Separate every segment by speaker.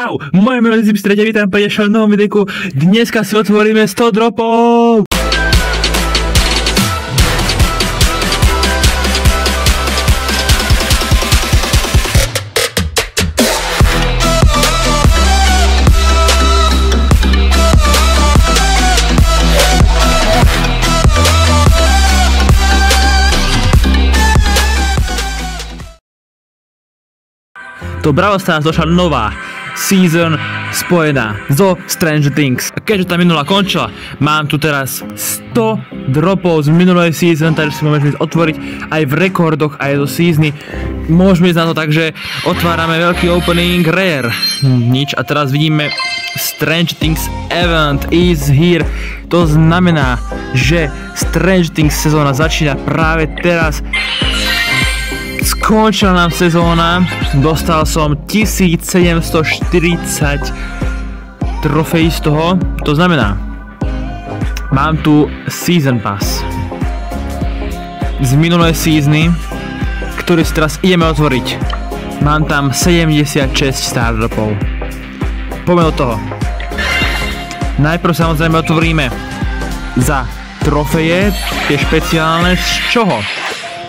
Speaker 1: Čau, moje meno je Zipstreď a vítam pri ďalšom novom videjku. Dneska si otvoríme 100 dropov! Do Brawl Stars došla nová season spojená so Stranger Things. A keďže tá minulá končila, mám tu teraz 100 dropov z minulej season, takže si môžeme otvoriť aj v rekordoch, aj zo seasony. Môžeme ísť na to tak, že otvárame veľký opening rare. Nič. A teraz vidíme Stranger Things event is here. To znamená, že Stranger Things sezóna začína práve teraz. Skončila nám sezóna, dostal som 1740 trofejí z toho, to znamená, mám tu Season Pass z minulej seasony, ktorý si teraz ideme otvoriť. Mám tam 76 star dropov. Poďme do toho. Najprv samozrejme otvoríme za trofeje, tie špeciálne, z čoho?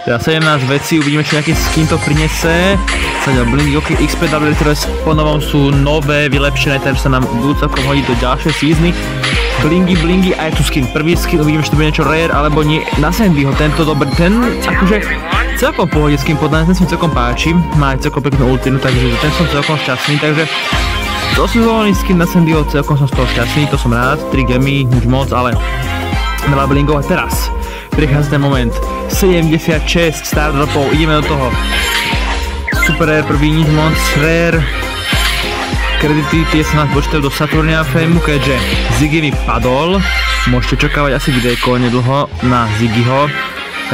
Speaker 1: Teda 17 vecí, uvidíme, čo nejaký skin to prinese. Sledil blingy, ok, XPW, ktoré po novom sú nové, vylepšené, takže sa nám budú celkom hodiť do ďalšej seasony. Blingy, a je tu skin, prvý skin, uvidíme, či to bude niečo rare, alebo nie. Na Sandyho, tento dobrý, ten akože celkom pohode skin podľa, ten sa mi celkom páči. Má aj celkom peknú ultinu, takže ten som celkom šťastný, takže dosezónny skin na Sandyho, celkom som z toho šťastný, to som rád, 3 gemy, už moc, ale veľa blingov. A teraz prichádza ten moment, 76 star dropov, ideme do toho. Super rare, prvý nič moc, rare. Kredity, tie sa nás počítajú do Saturnia Fameu, keďže Ziggy mi padol. Môžete čakávať asi videjko nedlho na Ziggyho.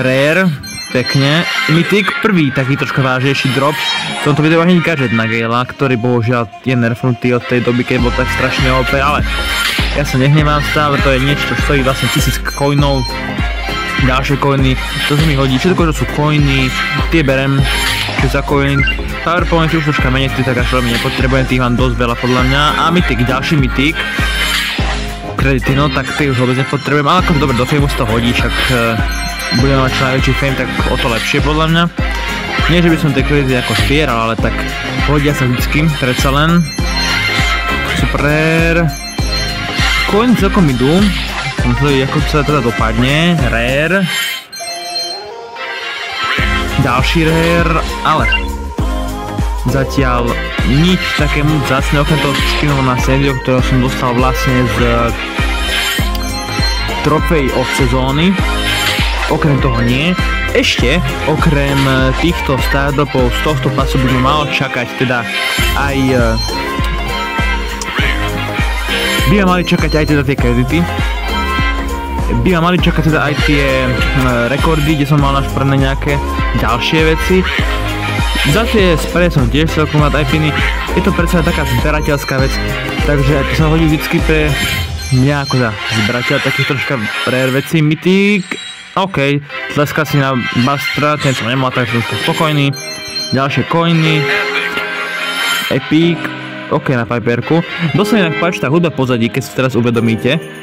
Speaker 1: Rare, pekne. Mythic, prvý taký troška vážnejší drop. V tomto videu hneď gadget na Gala, ktorý bohužiaľ je nerfnutý od tej doby, keď bol tak strašne OP, ale ja sa nehnevám stále, to je niečo, čo stojí vlastne 1000 coinov. Ďalšie coiny, to sa mi hodí, všetko, čo sú coiny, tie berem, čo za coiny. Powerpointy už troška menej, tak až veľmi nepotrebujem, tých mám dosť veľa podľa mňa. A mythic, ďalší mythic. Kredity, no tak tie už vôbec nepotrebujem, ale akože dobre, do fameu sa to hodí, však budeme mať čo najväčší fame, tak o to lepšie podľa mňa. Nie, že by som tie kredity ako zbieral, ale tak hodia sa vždycky, predsa len. Super. Coiny celkom idú. Ako sa teda dopadne, rare. Ďalší rare, ale zatiaľ nič takému vzácne, okrem toho skinu na Sandyho, ktorého som dostal vlastne z trofej od sezóny. Okrem toho nie. Ešte, okrem týchto star dropov z tohto pasu budeme malo čakať teda aj by mali čakať aj teda tie kredity. By mali čakať teda aj tie rekordy, kde som mal našprné nejaké ďalšie veci. Za tie spreje som tiež celkom rád aj piny. Je to predsa taká zberateľská vec, takže to sa hodí vždycky pre mňa ako za zberateľ takých troška rare vecí. Mythic, ok, tleska si na Bastra, ten som nemal, takže som spokojný. Ďalšie coiny, Epic, ok, na Piperku. Dosť sa mi páči tá hudba pozadí, keď si teraz uvedomíte.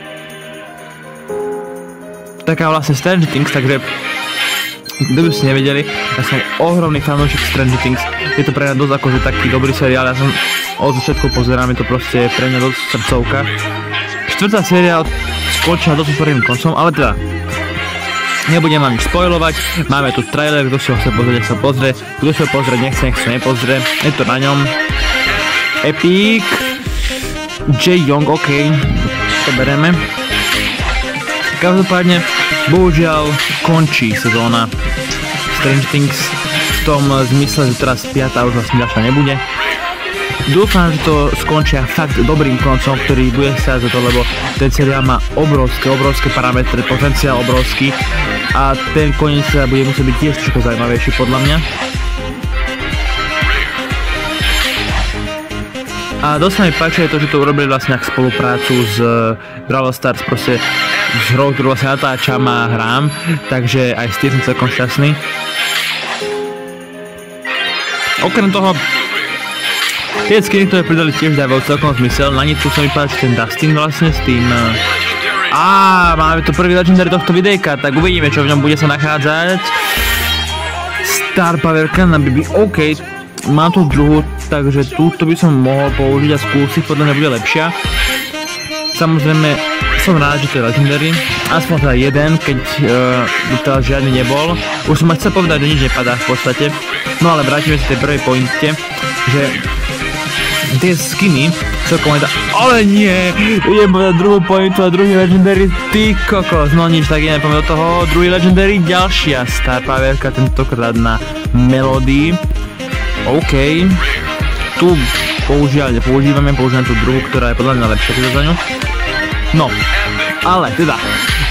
Speaker 1: Taká vlastne Stranger Things, takže kto by ste nevedeli, ja som ohromný fanúšik Stranger Things. Je to pre mňa dosť akože taký dobrý seriál, ja som od začiatku pozerám, je to proste pre mňa dosť srdcovka. Štvrtá séria skončila dosť superovým koncom, ale teda nebudem vám nič spoilovať. Máme tu trailer, kto si ho chce pozrieť, nech sa pozrie, kto si ho pozrieť nechce, nech sa nepozrie, je to na ňom. Epic, Jae Young, ok, to bereme. Každopádne, bohužiaľ, končí sezóna Stranger Things v tom zmysle, že teraz 5. už vlastne ďalšia nebude. Dúfam, že to skončia fakt dobrým koncom, ktorý bude stáť za to, lebo ten seriál má obrovské parametre, potenciál obrovský a ten koniec sa bude musieť byť tiež trošku zaujímavejší podľa mňa. A dosť sa mi páči aj to, že to urobili vlastne spoluprácu s Brawl Stars, proste s hrou, ktorú vlastne natáčam a hrám, takže aj s tým som celkom šťastný. Okrem toho, Tie skiny, ktoré pridali, tiež dávajú celkom zmysel. Na nič sa mi páči ten Dustin vlastne s tým... máme to prvý legendary tohto videjka, tak uvidíme, čo v ňom bude sa nachádzať. Star Powerka na BB, OK. Mám tu druhú, takže túto by som mohol použiť a skúsiť, podľa mňa bude lepšia. Samozrejme, som rád, že to je legendary. Aspoň teda jeden, keď teda žiadny nebol. Už som chcel povedať, že nič nepadá v podstate. No ale vrátime sa tej prvej pointe, že tie skiny celkom aj ale nie, idem povedať druhú pointu a druhý legendary, ty kokos, no nič, tak idem povedať do toho, druhý legendary, ďalšia Star Powerka, tentokrát na Melody. OK, tu používam tú druhú, ktorá je podľa mňa lepšia teda za ňu. No, ale teda,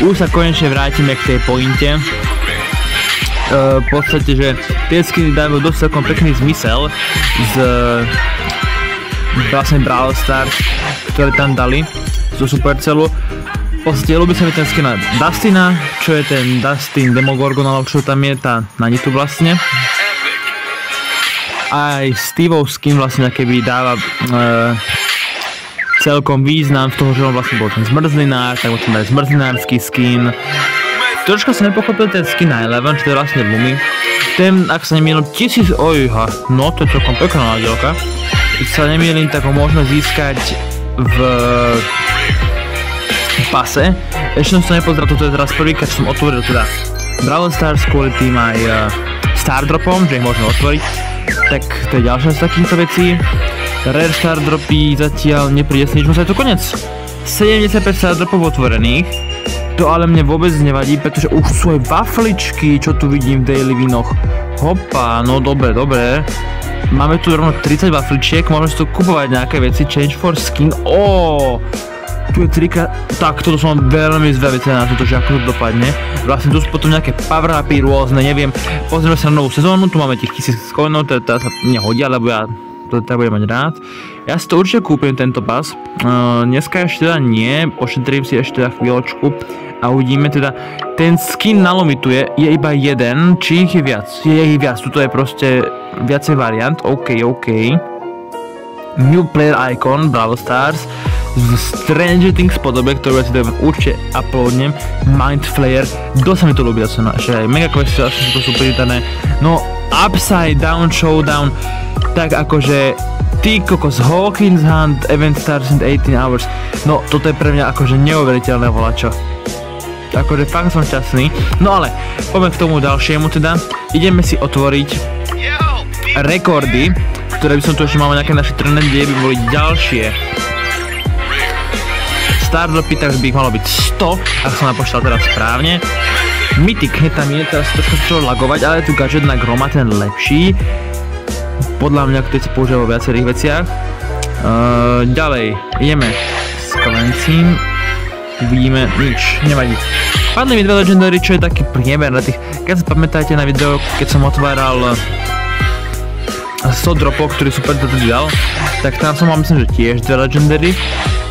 Speaker 1: už sa konečne vrátime k tej pointe. V podstate, že tie skiny dávajú dosť celkom pekný zmysel z vlastne Brawl Stars, ktoré tam dali zo Supercellu. V podstate ľúbi sa mi ten skin na Dustina, čo je ten Dustin Demogorgon, alebo čo tam je, tá na nitu vlastne. Aj Steveov skin vlastne keby dáva celkom význam z toho, že on vlastne bol ten zmrzlinár, tak vlastne dali zmrzlinársky skin. Troška som nepochopil ten skin na Eleven, čo je vlastne Lumi. Ten, ak sa nemýlim, 1000, ojha, no to je celkom pekná nádielka. Keď sa nemýlim, tak ho môžeme získať v pase. Ešte som sa nepozeral, toto je teraz prvýkrát, čo som otvoril teda Brawl Stars kvôli tým aj Star Dropom, že ich môžeme otvoriť. Tak to je ďalšia z takýchto vecí. Rare Star Dropy zatiaľ nepríde s ničom, sa je to konec. 75 Star Dropov otvorených. To ale mne vôbec nevadí, pretože už sú aj wafličky, čo tu vidím v Daily Winoch. Hopa, no dobre. Máme tu rovno 30 wafličiek, môžeme si tu kupovať nejaké veci, change for skin, tu je trika, tak toto som veľmi zvedavý na toto, že ako to dopadne. Vlastne tu sú potom nejaké power upy rôzne, neviem, pozrieme sa na novú sezónu, tu máme tých 1000 coinov, to sa nehodia, lebo ja to tak budem mať rád. Ja si to určite kúpim, tento pas, dneska ešte teda nie, ošetrím si ešte teda chvíľočku a uvidíme teda, ten skin na Lumitu je iba jeden, či ich je viac? Je ich viac, tuto je proste viacej variant, OK. New player icon, Brawl Stars, v Stranger Things podobe, ktorú ja si určite uploadnem, Mind Flayer, dosť sa mi to ľúbi, ešte aj Mega Questy, to sú privítané, no Upside Down Showdown, tak akože ty kokos, Hawkins Hunt, Event Stars in 18 hours, no toto je pre mňa akože neuveriteľné volačo. Akože fakt som šťastný, no ale poďme k tomu ďalšiemu teda, ideme si otvoriť rekordy, ktoré by som tu ešte mal nejaké naše trende, kde by boli ďalšie Star Dropy, tak by ich malo byť 100, ak som napočítal teraz správne. Mythic, hneď tam je, teraz trošku začalo lagovať, ale tu gadget na Groma, ten lepší. Podľa mňa, ktorý sa používa vo viacerých veciach. Ďalej, ideme s Klencím. Uvidíme, nič, nevadí. Padli mi 2 legendary, čo je taký priemer na tých, keď sa pamätáte na video, keď som otváral 100 dropov, ktorý Super tedy dal, tak tam som mal myslím, že tiež 2 legendary,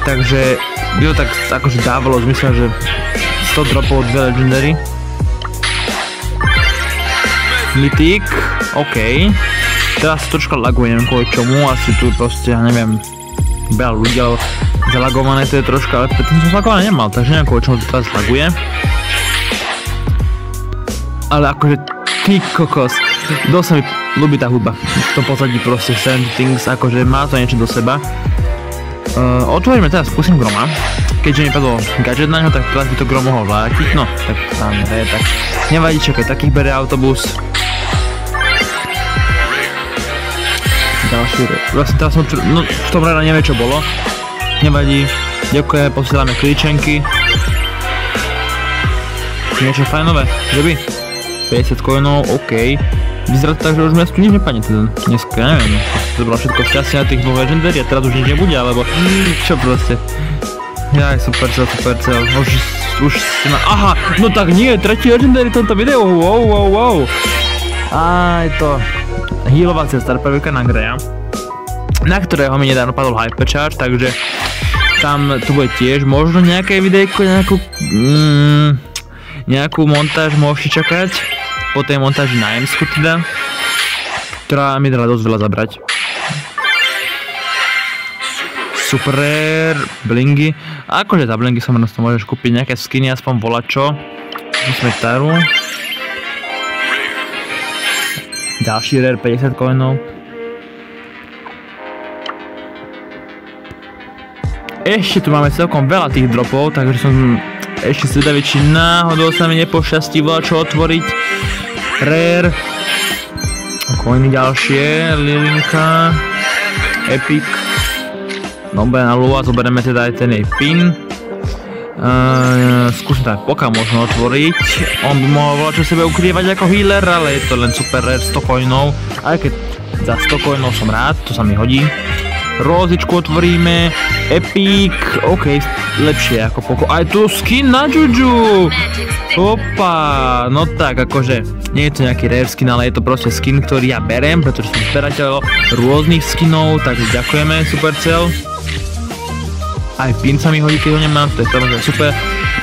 Speaker 1: takže by to tak akože dávalo zmysel, že 100 dropov, 2 legendary. Mythic, OK. Teraz troška laguje, neviem kvôli čomu, asi tu proste, ja neviem, veľa ľudí, ale zalagované to je troška, ale predtým som zalagované nemal, takže neviem kvôli čomu to teraz laguje. Ale akože, ty kokos, dosť sa mi ľúbi tá hudba, v tom pozadí proste Stranger Things, akože má to niečo do seba. Otvoríme teraz, skúsim Groma, keďže mi padol gadget na ňo, tak teraz by to Grom mohol vrátiť, no, tak tam je, tak nevadí, čakaj, takých bere autobus. Ďalší, vlastne teraz som, no v tom rada nevie čo bolo, nevadí, ďakujeme, posielame klíčenky. Niečo fajnové, že by? 50 coinov, OK. Vyzerá to tak, že už mi tu nič nepadne teda dneska, ja neviem, to bolo všetko šťastie na tých 2 legendary a teraz už nič nebude, alebo čo proste. Jaj, Supercell, už si na, aha, no tak nie, tretí legendary v tomto videu, wow. Aj to, healovacia Star Powerka na Greya, na ktorého mi nedávno padol Hypercharge, takže tam tu bude tiež možno nejaké videjko, nejakú montáž môžete čakať. Po tej montáži na Emsku teda, ktorá mi dala dosť veľa zabrať. super rare, blingy. A akože za blingy sa to môžeš kúpiť nejaké skiny, aspoň volačo. Musíme taru. Ďalší rare, 50 coinov. Ešte tu máme celkom veľa tých dropov, takže som ešte zvedavý, či náhodou sa mi nepošťastí volačo otvoriť. Rare. Coiny ďalšie, Lilinka. Epic. Dobre, na Lua zoberieme teda aj ten jej pin. Skúsim to aj Poka možno otvoriť. On by mohol volačo sebe ukrývať ako healer, ale je to len super rare 100 coinov. Aj keď za 100 coinov som rád, to sa mi hodí. Rózičku otvoríme. Epic. OK, lepšie ako Poko. Aj tu skin na Juju. Opa. No tak, akože nie je to nejaký rare skin, ale je to proste skin, ktorý ja berem, pretože som zberateľ rôznych skinov, takže ďakujeme Supercell. Aj pin sa mi hodí, keď ho nemám, to je samozrejme super.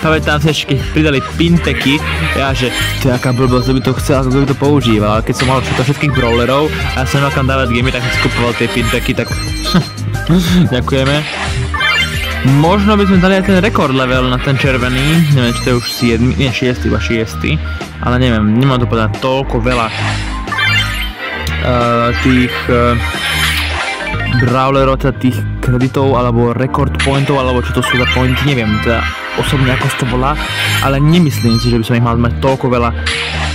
Speaker 1: Pamätám si ešte, keď pridali pinteky, ja že to je aká blbosť, kto by to chcel, kto by to používal, ale keď som mal všetkých brawlerov a ja som nemal kam dávať gamy, tak som si kupoval tie pinteky, tak ďakujeme. Možno by sme dali aj ten rekord level na ten červený, neviem, či to je už 7, nie 6, iba 6, ale neviem, nemám to povedať toľko veľa tých brawlerov, teda tých kreditov, alebo record pointov, alebo čo to sú za pointy, neviem, teda osobne ako to volá, ale nemyslím si, že by som ich mal mať toľko veľa,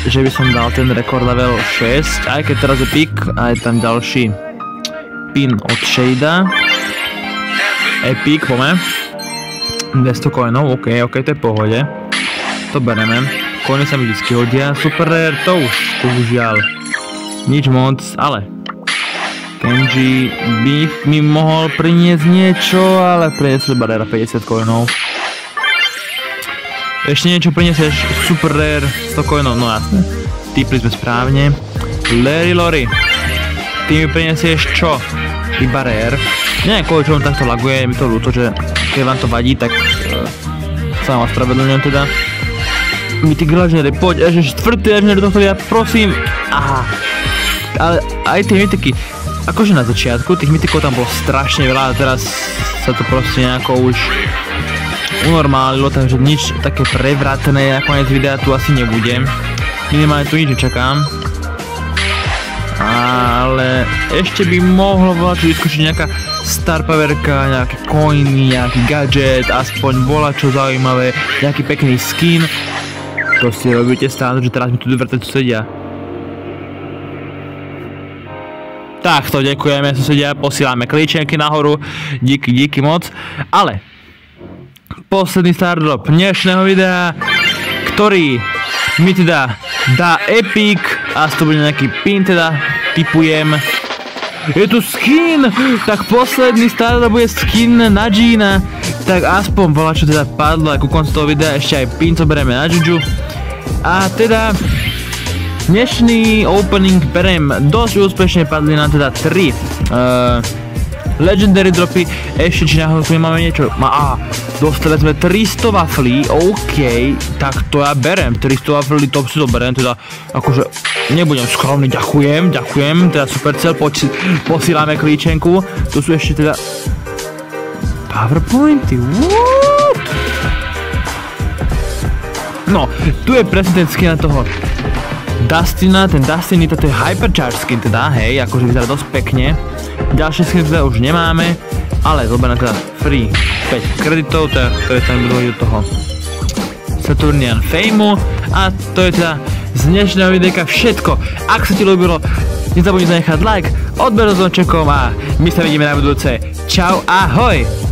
Speaker 1: že by som dal ten rekord level 6, aj keď teraz je pick, a je tam ďalší pin od Shadea. Epic, poďme. 200 coinov, OK, to je v pohode. To bereme. Coiny sa mi vždycky hodia. Super rare, to už žiaľ. Nič moc, ale Kenji by mi mohol priniesť niečo, ale priniesli iba rare 50 coinov. Ešte niečo prinesieš, super rare 100 coinov, no jasne. Tipli sme správne. Larry Lori. Ty mi prinesieš čo? Iba rare. Neviem, kvôli čomu takto laguje, je mi to ľúto, že keď vám to vadí, tak sa vám ospravedlňujem teda. Mythic Legendary, poď, ešte 4. Legendary tohto videa, prosím. Aha. Ale aj tie mythiky, akože na začiatku, tých mythikov tam bolo strašne veľa a teraz sa to proste nejako už unormálilo, takže nič také prevratné na koniec videa tu asi nebudem. Minimálne tu nič nečakám. Ale ešte by mohlo volačo vyskočiť nejaká star powerka, nejaké coiny, nejaký gadget, aspoň volačo zaujímavé, nejaký pekný skin. To si robíte stále, že teraz mi tu vrtať susedia. Takto, ďakujeme susedia, posílame klíčenky nahoru, díky moc. Ale posledný star drop dnešného videa, ktorý mi teda dá Epic, a to bude nejaký pin teda, typujem. Je tu skin, tak posledný star drop bude skin na Gina, tak aspoň volačo teda padlo, a ku koncu toho videa ešte aj pin zoberieme na Juju. A teda dnešný opening beriem dosť úspešne, padli nám teda 3 legendary dropy, ešte či náhodou tu máme niečo, dostali sme 300 waflí, OK, tak to ja berem, 300 waflí, to si to berem, teda akože nebudem skromný, ďakujem, teda Supercell, posílame klíčenku, tu sú ešte teda powerpointy, what? No, tu je presne ten skin na toho Dustina, ten Dustin, to je hypercharge skin teda, hej, akože vyzerá dosť pekne. Ďalšie skiny teda už nemáme, ale zoberme teda free 5 kreditov, ktoré sa mi budú hodiť do toho Saturnian Fameu. A to je teda z dnešného videjka všetko. Ak sa ti ľúbilo, nezabudni zanechať like, odber s zvončekom a my sa vidíme na budúce. Čau, ahoj!